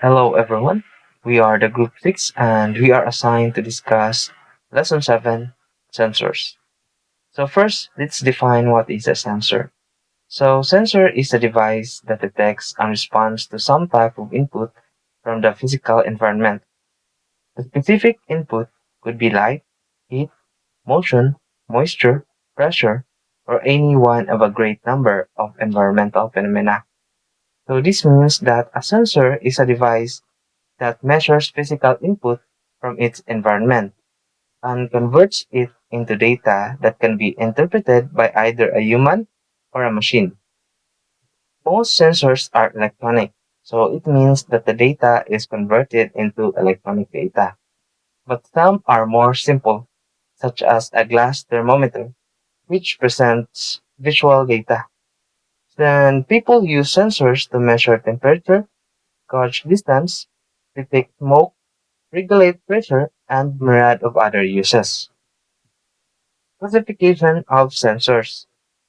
Hello everyone. We are the Group 6 and we are assigned to discuss Lesson 7 Sensors. So first, let's define what is a sensor. So sensor is a device that detects and responds to some type of input from the physical environment. The specific input could be light, heat, motion, moisture, pressure, or any one of a great number of environmental phenomena. So this means that a sensor is a device that measures physical input from its environment and converts it into data that can be interpreted by either a human or a machine. Most sensors are electronic, so it means that the data is converted into electronic data. But some are more simple, such as a glass thermometer, which presents visual data. Then people use sensors to measure temperature, gauge distance, detect smoke, regulate pressure, and myriad of other uses. Classification of sensors.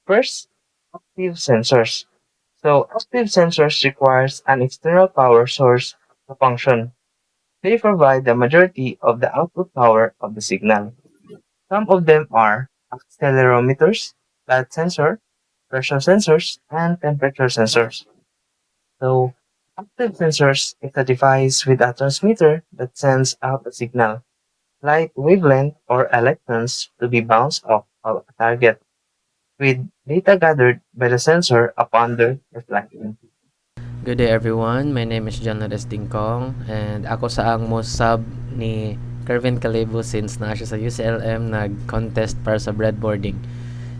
First, active sensors. So active sensors requires an external power source to function. They provide the majority of the output power of the signal. Some of them are accelerometers, light sensor, pressure sensors, and temperature sensors. So active sensors is a device with a transmitter that sends out a signal light wavelength or electrons to be bounced off of a target with data gathered by the sensor upon their reflection. Good day everyone, my name is John Lodes Dingkong and ako sa ang most sub ni Kervin Calibo since na siya sa UCLM nag-contest para sa breadboarding.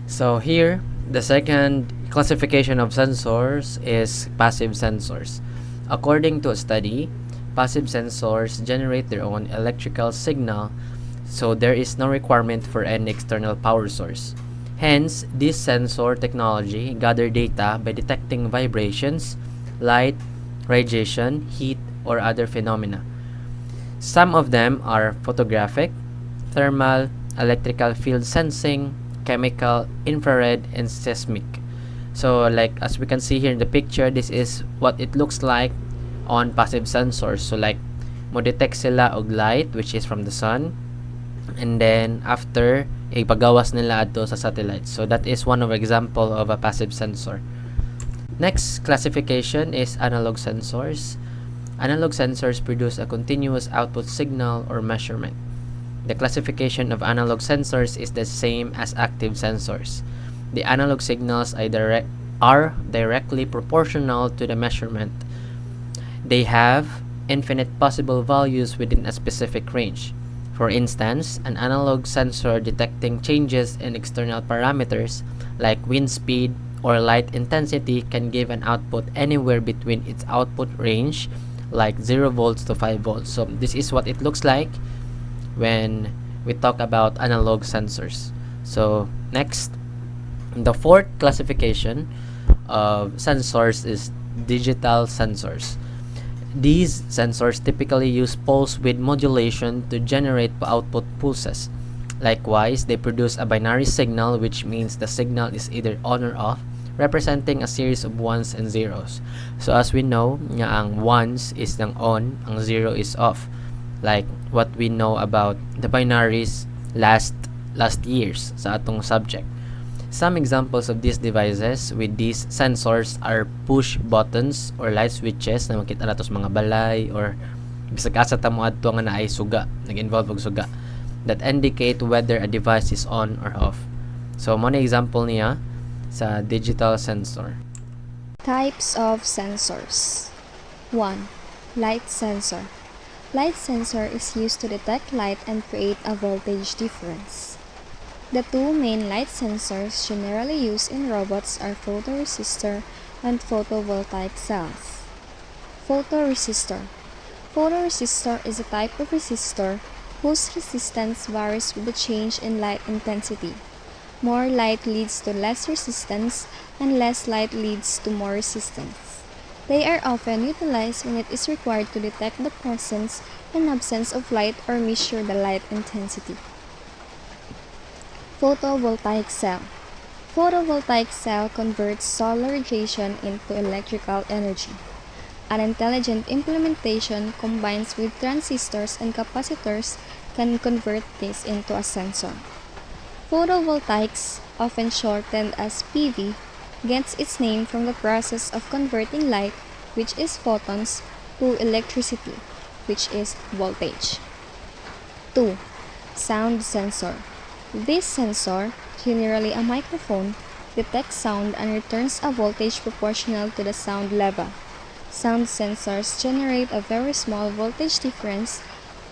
So here, the second classification of sensors is passive sensors. According to a study, passive sensors generate their own electrical signal, so there is no requirement for any external power source. Hence, this sensor technology gather data by detecting vibrations, light, radiation, heat, or other phenomena. Some of them are photographic, thermal, electrical field sensing, chemical, infrared, and seismic. So like as we can see here in the picture, this is what it looks like on passive sensors. So like mo detect sila og light which is from the sun, and then after ipagawas nila adto sa satellite. So that is one of example of a passive sensor. Next classification is analog sensors. Analog sensors produce a continuous output signal or measurement. The classification of analog sensors is the same as active sensors. The analog signals are directly proportional to the measurement. They have infinite possible values within a specific range. For instance, an analog sensor detecting changes in external parameters like wind speed or light intensity can give an output anywhere between its output range like 0 volts to 5 volts. So this is what it looks like when we talk about analog sensors. So next, the fourth classification of sensors is digital sensors. These sensors typically use pulse width modulation to generate output pulses. Likewise, they produce a binary signal, which means the signal is either on or off, representing a series of ones and zeros. So as we know, nga ang ones is ng on, ang zero is off. Like what we know about the binaries last years sa atong subject. Some examples of these devices with these sensors are push buttons or light switches na makita nato sa mga balay or bisag asa ta mo adto nga naay suga, nag-involve og suga that indicate whether a device is on or off. So mo na example niya sa digital sensor. Types of sensors. 1. Light sensor. Light sensor is used to detect light and create a voltage difference. The two main light sensors generally used in robots are photoresistor and photovoltaic cells. Photoresistor. Photoresistor is a type of resistor whose resistance varies with the change in light intensity. More light leads to less resistance, and less light leads to more resistance. They are often utilized when it is required to detect the presence and absence of light or measure the light intensity. Photovoltaic cell. Photovoltaic cell converts solar radiation into electrical energy. An intelligent implementation combines with transistors and capacitors can convert this into a sensor. Photovoltaics, often shortened as PV, gets its name from the process of converting light, which is photons, to electricity, which is voltage. 2. Sound sensor. This sensor, generally a microphone, detects sound and returns a voltage proportional to the sound level. Sound sensors generate a very small voltage difference,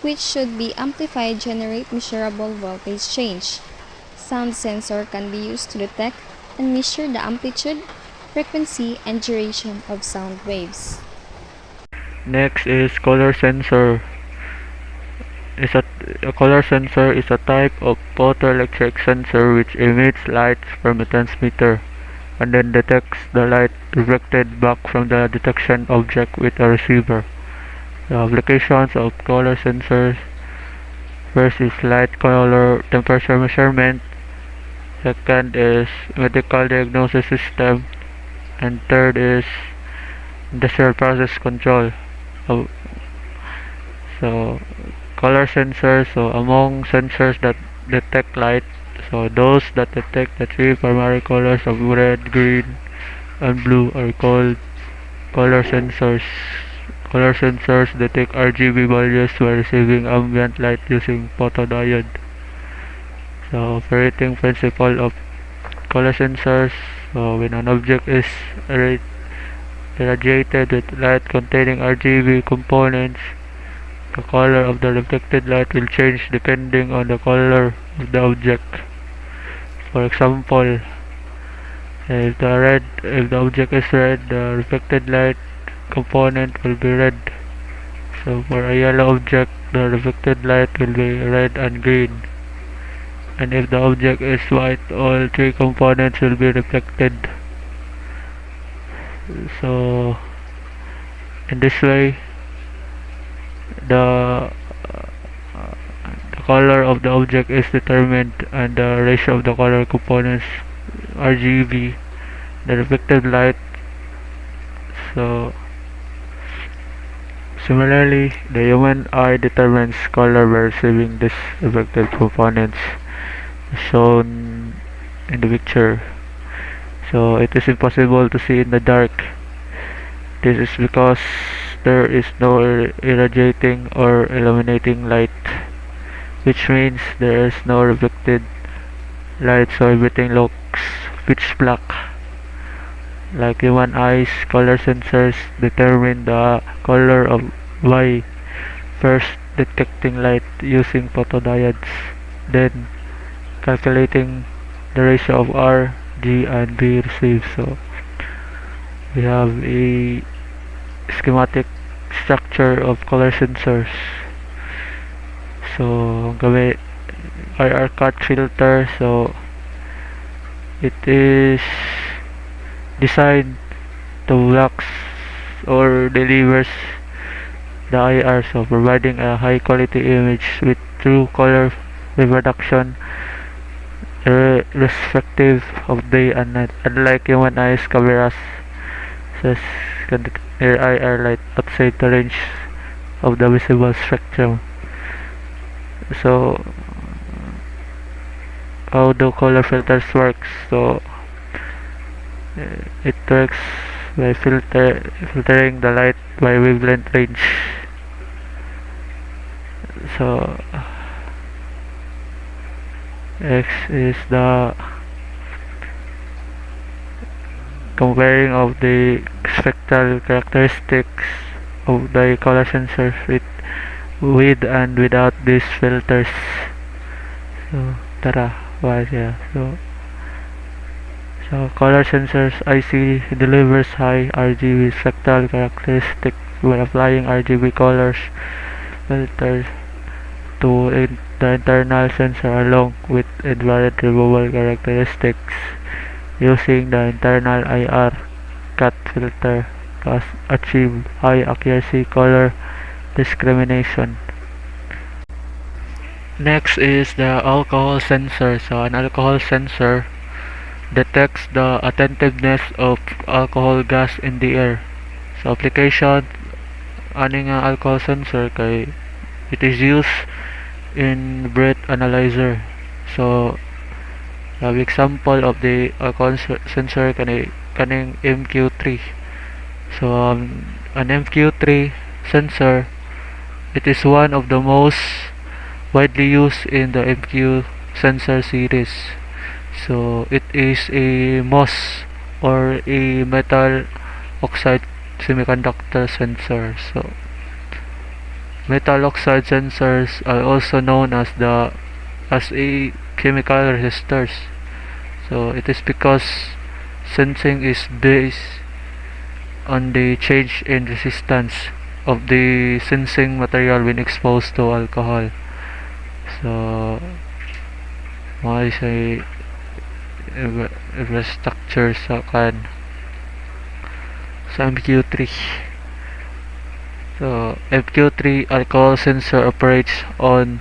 which should be amplified to generate measurable voltage change. Sound sensor can be used to detect and measure the amplitude, frequency, and duration of sound waves. Next is color sensor. A color sensor is a type of photoelectric sensor which emits light from a transmitter and then detects the light reflected back from the detection object with a receiver. The applications of color sensors: first is light color temperature measurement, second is medical diagnosis system, and third is industrial process control. So, so color sensors, so among sensors that detect light, so those that detect the three primary colors of red, green, and blue are called color sensors. Color sensors detect RGB values by receiving ambient light using photodiode. So operating principle of color sensors: so when an object is irradiated with light containing RGB components, the color of the reflected light will change depending on the color of the object. For example, if the object is red, the reflected light component will be red. So for a yellow object, the reflected light will be red and green. And if the object is white, all three components will be reflected. So in this way, the color of the object is determined, and the ratio of the color components RGB, the reflected light. So similarly, the human eye determines color by receiving these reflected components shown in the picture. So it is impossible to see in the dark. This is because there is no irradiating or illuminating light, which means there is no reflected light, so everything looks pitch black. Like human eyes, color sensors determine the color of Y, first detecting light using photodiodes, then calculating the ratio of R, G, and B received. So we have a schematic structure of color sensors. So gamit IR cut filter, so it is designed to blocks or delivers the IR, so providing a high quality image with true color reproduction irrespective of day and night. Unlike human eyes, cameras says can detect IR light outside the range of the visible spectrum. So how do color filters works? So it works by filtering the light by wavelength range. So X is the comparing of the spectral characteristics of the color sensor with and without these filters. So tara, why yeah. So color sensors IC delivers high RGB spectral characteristics by applying RGB colors filters to the internal sensor along with infrared removal characteristics using the internal IR cut filter to achieve high accuracy color discrimination. Next is the alcohol sensor. So an alcohol sensor detects the attentiveness of alcohol gas in the air. So application ani nga alcohol sensor kay it is used in breath analyzer. So the example of the alcohol sensor kaning MQ3. So an MQ3 sensor, it is one of the most widely used in the MQ sensor series. So it is a MOS or a metal oxide semiconductor sensor. So metal oxide sensors are also known as a chemical resistors. So it is because sensing is based on the change in resistance of the sensing material when exposed to alcohol. So mga say structure sa MQ3. So MQ3 alcohol sensor operates on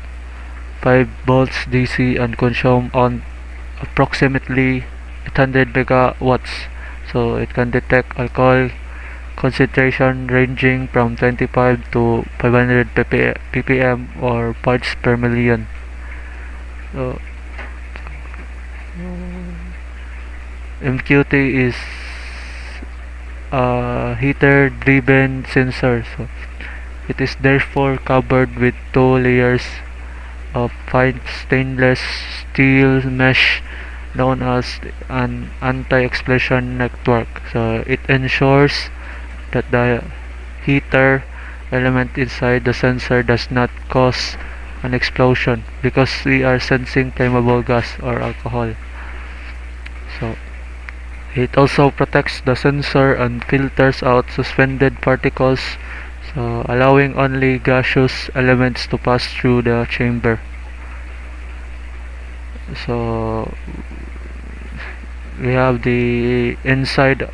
5 volts DC and consume on approximately 800 megawatts. So it can detect alcohol concentration ranging from 25 to 500 ppm or parts per million. So MQT is a heater driven sensor. So it is therefore covered with 2 layers of fine stainless steel mesh known as an anti-explosion network. So it ensures that the heater element inside the sensor does not cause an explosion because we are sensing flammable gas or alcohol. So it also protects the sensor and filters out suspended particles, so allowing only gaseous elements to pass through the chamber. So we have the inside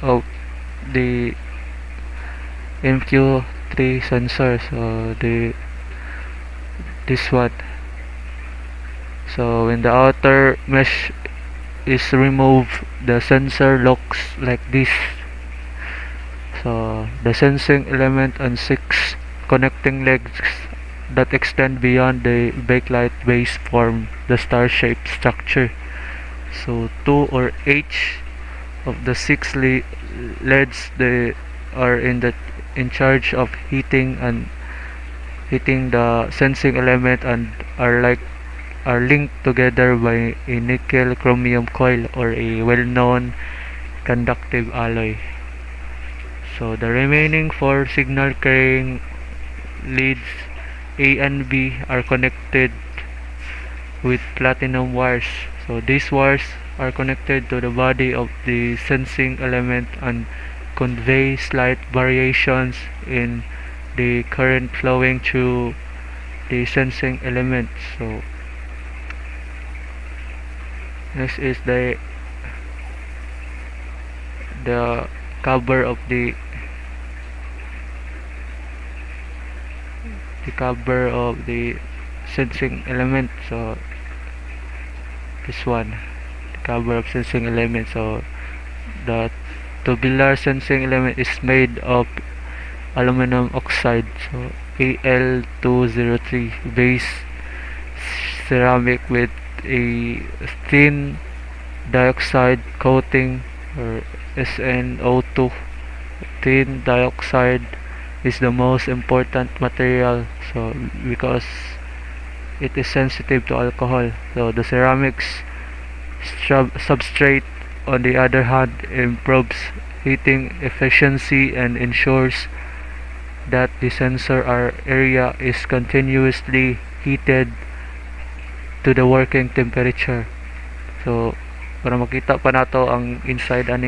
of the MQ3 sensor. So this one. So when the outer mesh is removed, the sensor looks like this. So the sensing element and 6 connecting legs that extend beyond the backlight base form the star-shaped structure. So 2 or each of the 6 leads they are in charge of heating the sensing element and are linked together by a nickel chromium coil or a well-known conductive alloy. So the remaining 4 signal carrying leads A and B are connected with platinum wires. So these wires are connected to the body of the sensing element and convey slight variations in the current flowing through the sensing element. So next is the cover of the sensing element. So this one, the cover of sensing element. So the tubular sensing element is made of aluminum oxide, so Al203 base ceramic with a thin dioxide coating or SnO2. Thin dioxide is the most important material, so because it is sensitive to alcohol. So the ceramics substrate on the other hand improves heating efficiency and ensures that the sensor area is continuously heated to the working temperature. So para makita pa nato ang inside ana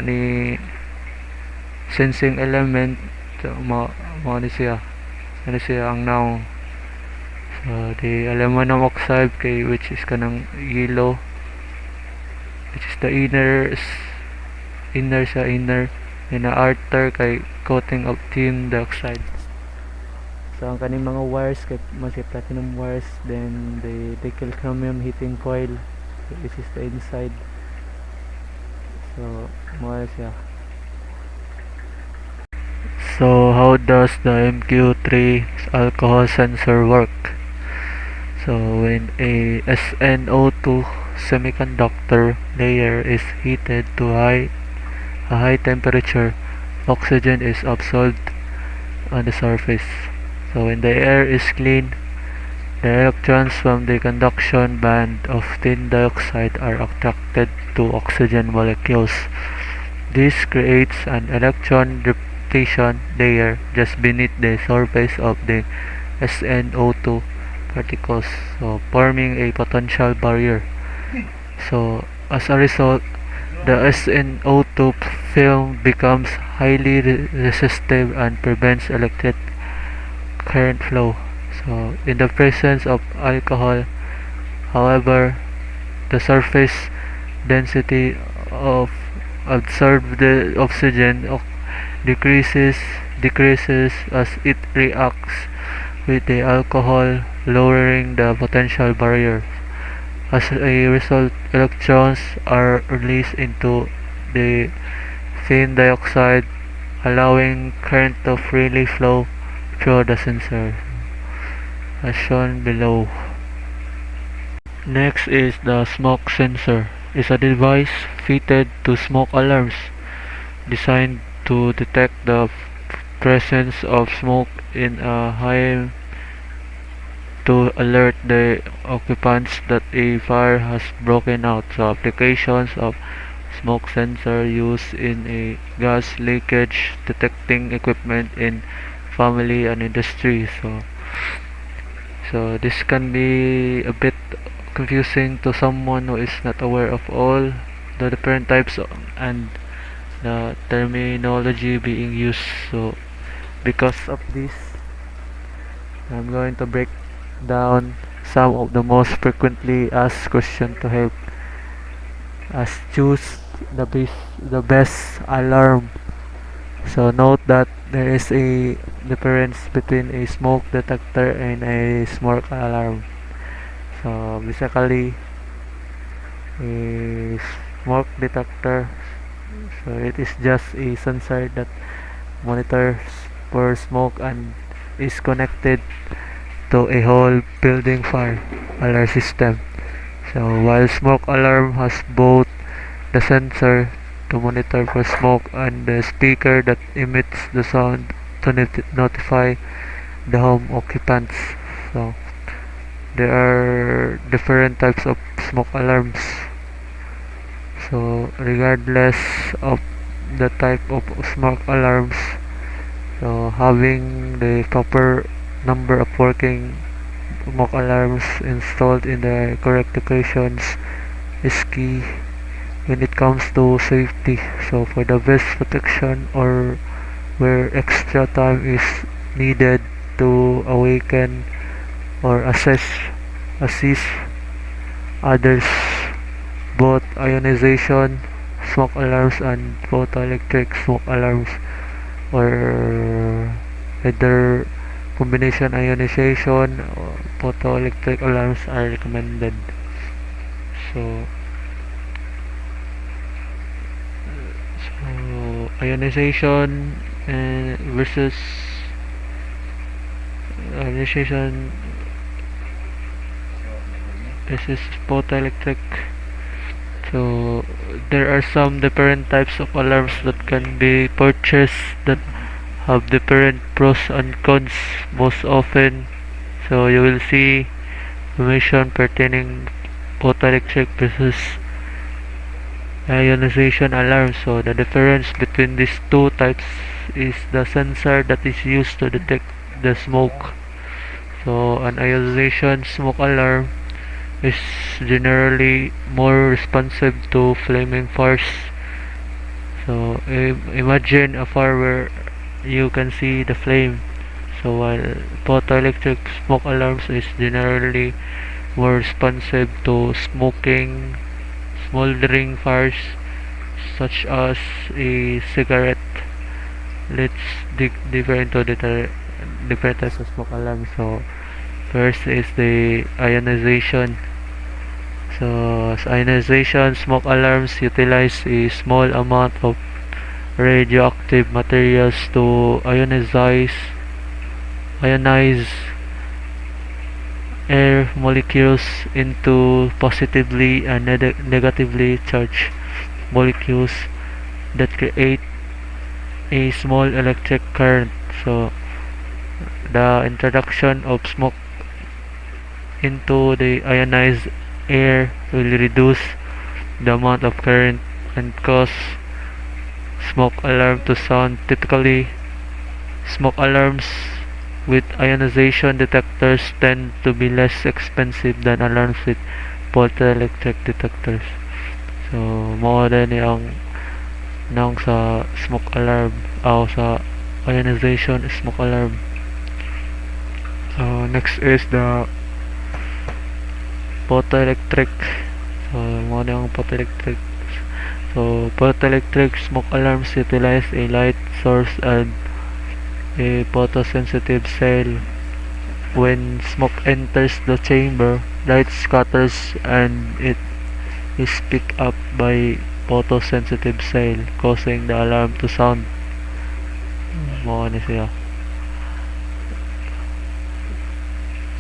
ni sensing element. So mo ni siya ang now. So the aluminum oxide which is kanang yellow, which is the inner and the outer kay coating of tin dioxide. So ang kaning mga wires kay mas platinum wires, then the nickel chromium heating coil, which is the inside. So, mo siya. So how does the MQ3 alcohol sensor work? So when a SNO2 semiconductor layer is heated to a high temperature, oxygen is absorbed on the surface. So when the air is clean, the electrons from the conduction band of tin dioxide are attracted to oxygen molecules. This creates an electron depletion layer just beneath the surface of the SNO2 particles, so forming a potential barrier. So as a result, the SNO2 film becomes highly resistive and prevents electric current flow. So in the presence of alcohol, however, the surface density of absorbed oxygen decreases as it reacts with the alcohol, lowering the potential barrier. As a result, electrons are released into the thin dioxide, allowing current to freely flow through the sensor, as shown below. Next is the smoke sensor. It's a device fitted to smoke alarms, designed to detect the presence of smoke in a high to alert the occupants that a fire has broken out. So applications of smoke sensor used in a gas leakage detecting equipment in family and industry. So this can be a bit confusing to someone who is not aware of all the different types and the terminology being used. So because of this, I'm going to break down some of the most frequently asked questions to help us choose the best alarm. So note that there is a difference between a smoke detector and a smoke alarm. So basically, a smoke detector, so it is just a sensor that monitors for smoke and is connected to a whole building fire alarm system. So while smoke alarm has both the sensor to monitor for smoke and the speaker that emits the sound to notify the home occupants. So there are different types of smoke alarms. So regardless of the type of smoke alarms, so having the proper number of working smoke alarms installed in the correct locations is key when it comes to safety. So for the best protection or where extra time is needed to awaken or assist others, both ionization smoke alarms and photoelectric smoke alarms, or either combination ionization or photoelectric alarms are recommended. So ionization versus ionization versus photoelectric. So there are some different types of alarms that can be purchased that have different pros and cons most often. So you will see information pertaining photoelectric versus ionization alarm. So the difference between these two types is the sensor that is used to detect the smoke. So an ionization smoke alarm is generally more responsive to flaming fires. So imagine a fire where you can see the flame. So while photoelectric smoke alarms is generally more responsive to smoking smoldering fires such as a cigarette. Let's dig deeper into the different types of smoke alarms. So first is the ionization. So, as ionization, smoke alarms utilize a small amount of radioactive materials to ionize air molecules into positively and negatively charged molecules that create a small electric current. So, the introduction of smoke into the ionized air will reduce the amount of current and cause smoke alarm to sound. Typically, smoke alarms with ionization detectors tend to be less expensive than alarms with photoelectric detectors. So, mao din ni ang nang sa smoke alarm sa ionization smoke alarm. So, next is the photoelectric. So, mao na ang photoelectric. So, photoelectric smoke alarms utilize a light source and a photosensitive cell. When smoke enters the chamber, light scatters and it is picked up by photosensitive cell, causing the alarm to sound. Mao ni siya.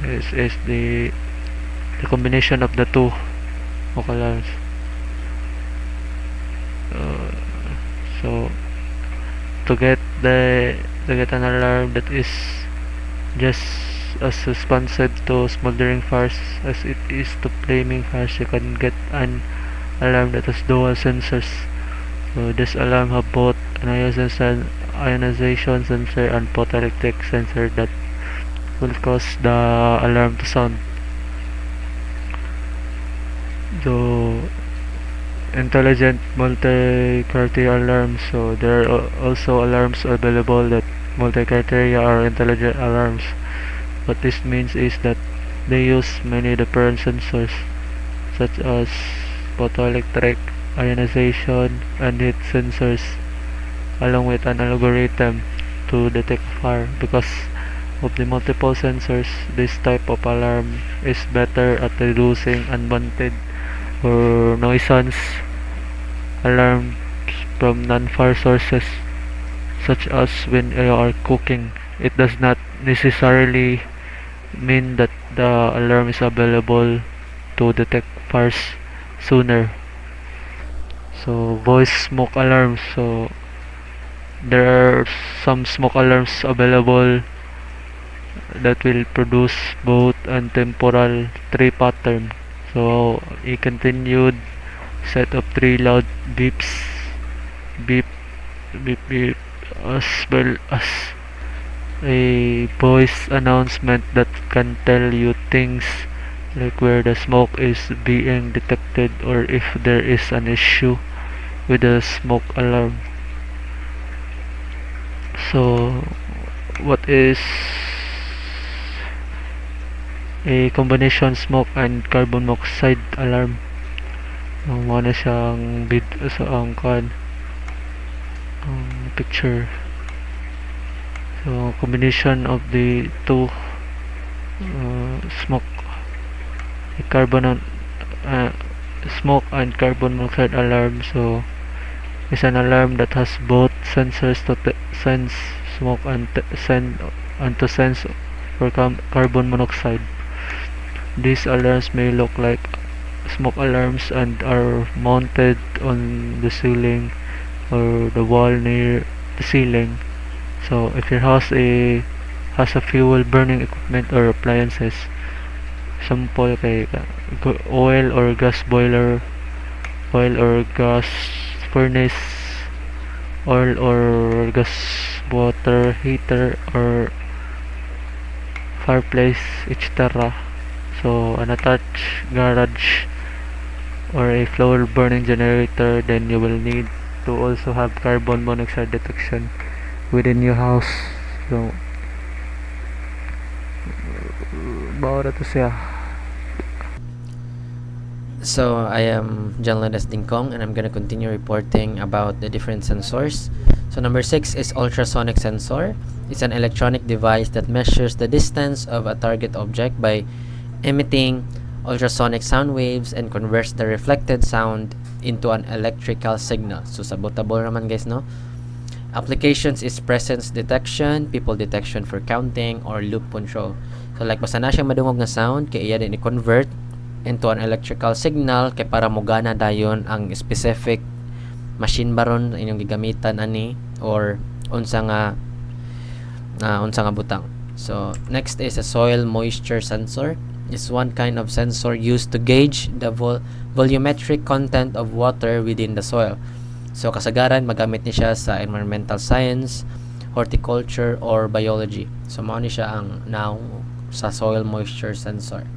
This is the combination of the two smoke alarms. So to get an alarm that is just as responsive to smoldering fires as it is to flaming fires, you can get an alarm that has dual sensors. So this alarm have both an ionization sensor and photoelectric sensor that will cause the alarm to sound. So intelligent multi-criteria alarms. So there are also alarms available that multi-criteria are intelligent alarms. What this means is that they use many different sensors such as photoelectric, ionization, and heat sensors along with an algorithm to detect fire. Because of the multiple sensors, this type of alarm is better at reducing unwanted or nuisance alarms from non-fire sources, such as when you are cooking. It does not necessarily mean that the alarm is available to detect fires sooner. So voice smoke alarms. So there are some smoke alarms available that will produce both and temporal 3 pattern. So a continued set of 3 loud beeps, beep, beep, beep, as well as a voice announcement that can tell you things like where the smoke is being detected or if there is an issue with the smoke alarm. So what is a combination smoke and carbon monoxide alarm? Mao na siyang sa ang picture. So combination of the two smoke smoke and carbon monoxide alarm. So is an alarm that has both sensors to sense smoke and to sense for carbon monoxide. These alarms may look like smoke alarms and are mounted on the ceiling or the wall near the ceiling. So if your house has a fuel burning equipment or appliances, sample kay oil or gas boiler, oil or gas furnace, oil or gas water heater or fireplace, etc. So an attached garage or a floor burning generator, then you will need to also have carbon monoxide detection within your house. So bawat to siya. So I am John Lenes Dingkong, and I'm gonna continue reporting about the different sensors. So number 6 is ultrasonic sensor. It's an electronic device that measures the distance of a target object by emitting ultrasonic sound waves and converts the reflected sound into an electrical signal. So sabotable naman guys, no? Applications is presence detection, people detection for counting, or loop control. So like basta na siya madungog na sound, kay iya din i-convert into an electrical signal kay para mogana dayon ang specific machine baron inyong gigamitan ani or unsa nga butang. So next is a soil moisture sensor. Is one kind of sensor used to gauge the volumetric content of water within the soil. So kasagaran magamit ni siya sa environmental science, horticulture, or biology. So mao ni siya ang now sa soil moisture sensor.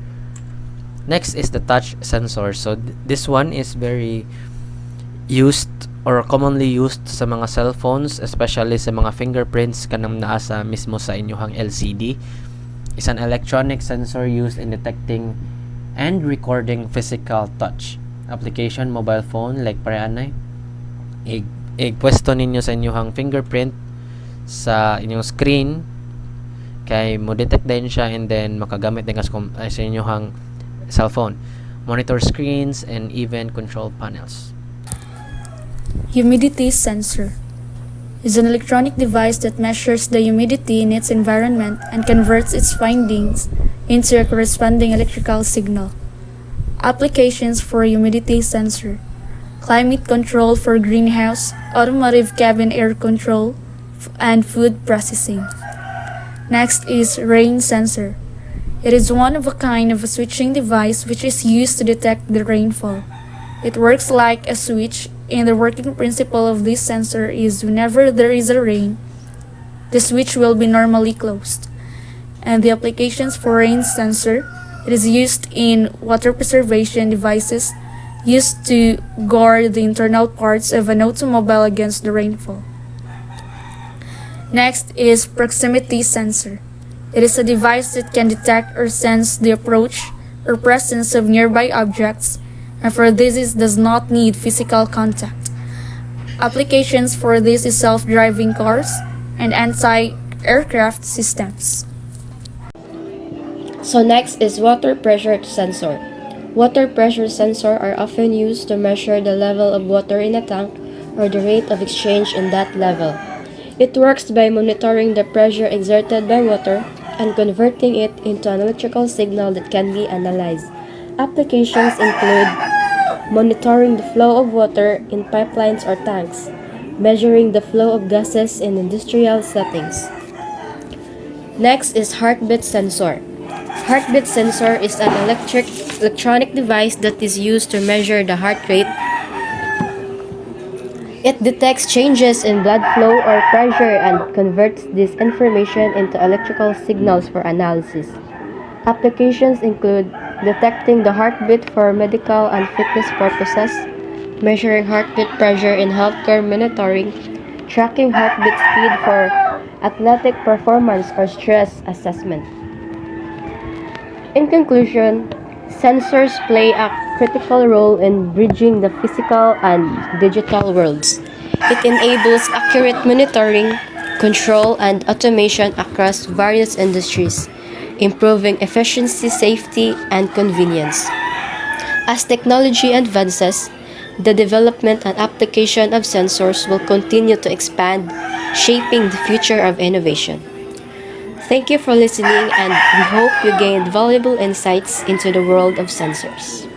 Next is the touch sensor. So this one is very used or commonly used sa mga cellphones, especially sa mga fingerprints kanang naa sa mismo sa inyong LCD. Is an electronic sensor used in detecting and recording physical touch. Application mobile phone like pareanay. Pwesto ninyo sa inyong fingerprint sa inyong screen kay mo detect din siya and then makagamit din sa inyong cellphone, monitor screens, and even control panels. Humidity sensor is an electronic device that measures the humidity in its environment and converts its findings into a corresponding electrical signal. Applications for humidity sensor: climate control for greenhouse, automotive cabin air control, and food processing. Next is rain sensor. It is one of a kind of a switching device which is used to detect the rainfall. It works like a switch, and the working principle of this sensor is whenever there is a rain, the switch will be normally closed. And the applications for rain sensor, it is used in water preservation devices used to guard the internal parts of an automobile against the rainfall. Next is proximity sensor. It is a device that can detect or sense the approach or presence of nearby objects, and for this it does not need physical contact. Applications for this is self-driving cars and anti-aircraft systems. So next is water pressure sensor. Water pressure sensor are often used to measure the level of water in a tank or the rate of exchange in that level. It works by monitoring the pressure exerted by water and converting it into an electrical signal that can be analyzed. Applications include monitoring the flow of water in pipelines or tanks, measuring the flow of gases in industrial settings. Next is heartbeat sensor. Heartbeat sensor is an electronic device that is used to measure the heart rate. It detects changes in blood flow or pressure and converts this information into electrical signals for analysis. Applications include detecting the heartbeat for medical and fitness purposes, measuring heartbeat pressure in healthcare monitoring, tracking heartbeat speed for athletic performance or stress assessment. In conclusion, sensors play a critical role in bridging the physical and digital worlds. It enables accurate monitoring, control, and automation across various industries, improving efficiency, safety, and convenience. As technology advances, the development and application of sensors will continue to expand, shaping the future of innovation. Thank you for listening, and we hope you gained valuable insights into the world of sensors.